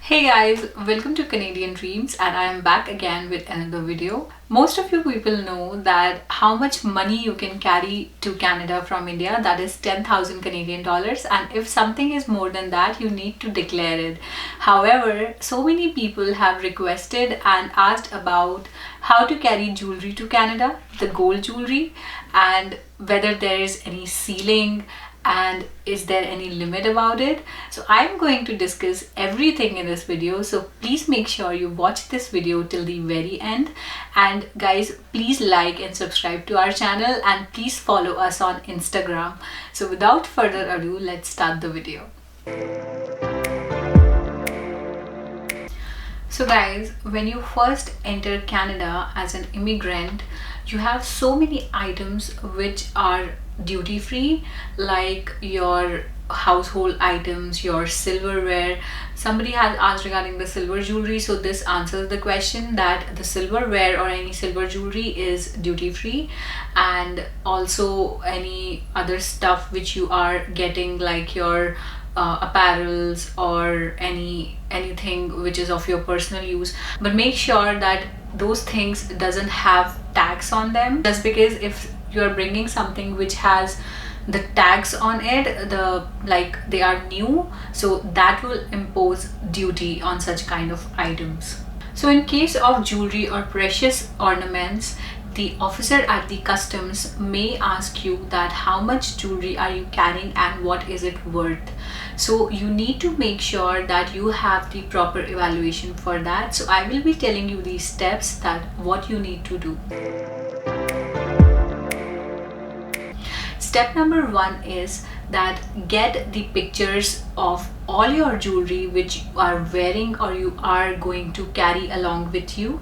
Hey guys, welcome to Canadian Dreams and I am back again with another video. Most of you people know that how much money you can carry to Canada from India, that is 10,000 Canadian dollars, and if something is more than that you need to declare it. However, so many people have requested and asked about how to carry jewelry to Canada, the gold jewelry, and whether there is any ceiling and is there any limit about it. So I'm going to discuss everything in this video, so please make sure you watch this video till the very end. And guys, please like and subscribe to our channel and please follow us on Instagram. So without further ado, let's start the video. So guys, when you first enter Canada as an immigrant, you have so many items which are duty free, like your household items, your silverware. Somebody has asked regarding the silver jewelry, so this answers the question that the silverware or any silver jewelry is duty free, and also any other stuff which you are getting, like your apparels or anything which is of your personal use, but make sure that those things doesn't have tags on them, just because if you are bringing something which has the tags on it, they are new, so that will impose duty on such kind of items. So in case of jewelry or precious ornaments, the officer at the customs may ask you that how much jewelry are you carrying and what is it worth. So you need to make sure that you have the proper evaluation for that. So I will be telling you these steps, that what you need to do. Step number 1 is that get the pictures of all your jewelry which you are wearing or you are going to carry along with you.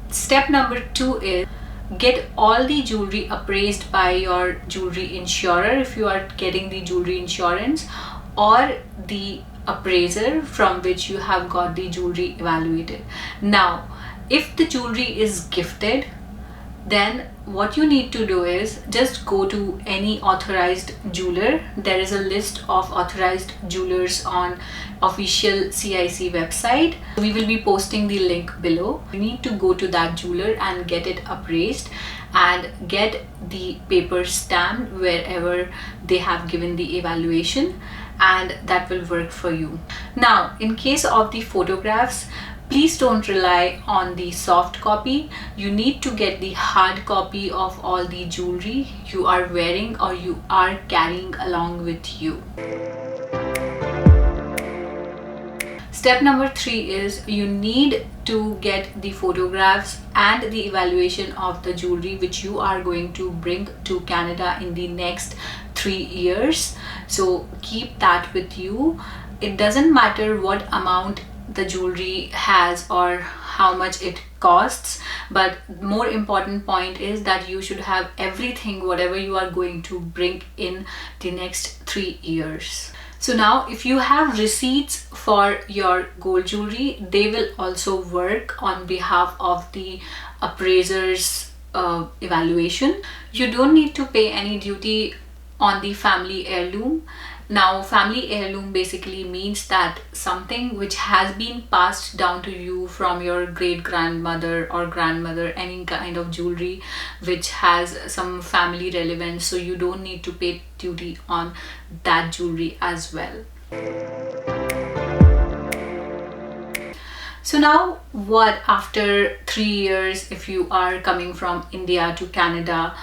Step number 2 is get all the jewelry appraised by your jewelry insurer if you are getting the jewelry insurance, or the appraiser from which you have got the jewelry evaluated. Now, if the jewelry is gifted, then what you need to do is just go to any authorized jeweler. There is a list of authorized jewelers on official CIC website. We will be posting the link below. You need to go to that jeweler and get it appraised and get the paper stamped wherever they have given the evaluation, and that will work for you. Now, in case of the photographs, please don't rely on the soft copy. You need to get the hard copy of all the jewelry you are wearing or you are carrying along with you. Step number 3 is you need to get the photographs and the evaluation of the jewelry which you are going to bring to Canada in the next 3 years. So keep that with you. It doesn't matter what amount the jewelry has or how much it costs, but more important point is that you should have everything whatever you are going to bring in the next 3 years. So now if you have receipts for your gold jewelry, they will also work on behalf of the appraiser's evaluation. You don't need to pay any duty on the family heirloom. Now, family heirloom basically means that something which has been passed down to you from your great grandmother or grandmother, any kind of jewelry which has some family relevance, so you don't need to pay duty on that jewelry as well. So now what, after 3 years, if you are coming from India to Canada,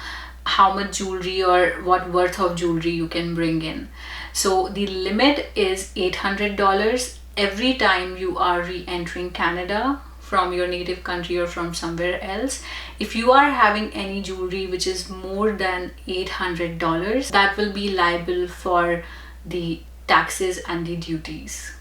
how much jewelry or what worth of jewelry you can bring in? So the limit is $800 every time you are re-entering Canada from your native country or from somewhere else. If you are having any jewelry which is more than $800, that will be liable for the taxes and the duties.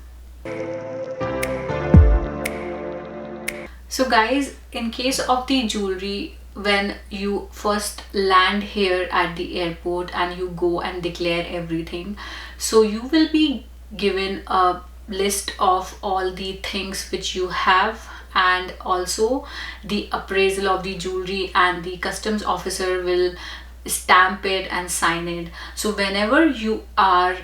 So guys, in case of the jewelry, when you first land here at the airport and you go and declare everything, so you will be given a list of all the things which you have, and also the appraisal of the jewelry, and the customs officer will stamp it and sign it. So whenever you are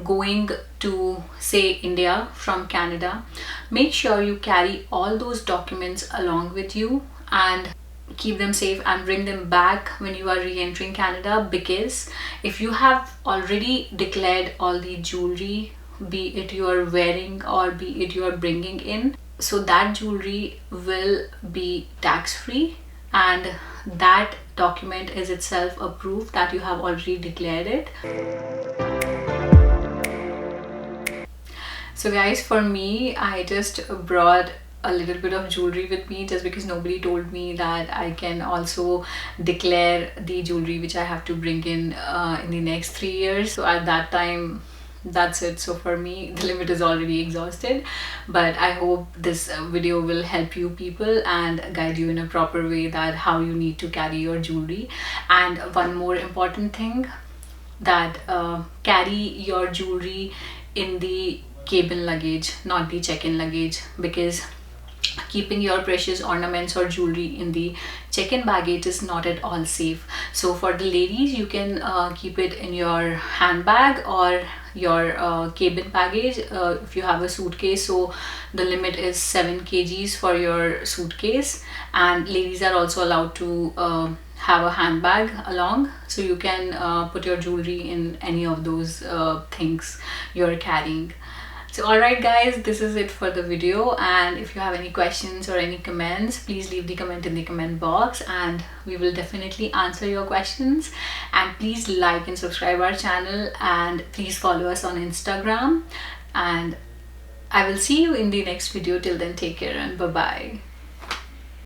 going to say India from Canada, make sure you carry all those documents along with you and keep them safe and bring them back when you are re-entering Canada, because if you have already declared all the jewelry, be it you are wearing or be it you are bringing in, so that jewelry will be tax free, and that document is itself a proof that you have already declared it. So guys, for me, I just brought a little bit of jewelry with me just because nobody told me that I can also declare the jewelry which I have to bring in the next 3 years. So at that time, that's it. So for me, the limit is already exhausted, but I hope this video will help you people and guide you in a proper way that how you need to carry your jewelry. And one more important thing, that carry your jewelry in the cabin luggage, not the check-in luggage, because keeping your precious ornaments or jewelry in the check-in baggage is not at all safe. So for the ladies, you can keep it in your handbag or your cabin baggage if you have a suitcase. So the limit is 7 kgs for your suitcase, and ladies are also allowed to have a handbag along, so you can put your jewelry in any of those things you're carrying. So alright guys, this is it for the video, and if you have any questions or any comments, please leave the comment in the comment box and we will definitely answer your questions. And please like and subscribe our channel, and please follow us on Instagram, and I will see you in the next video. Till then, take care and bye bye.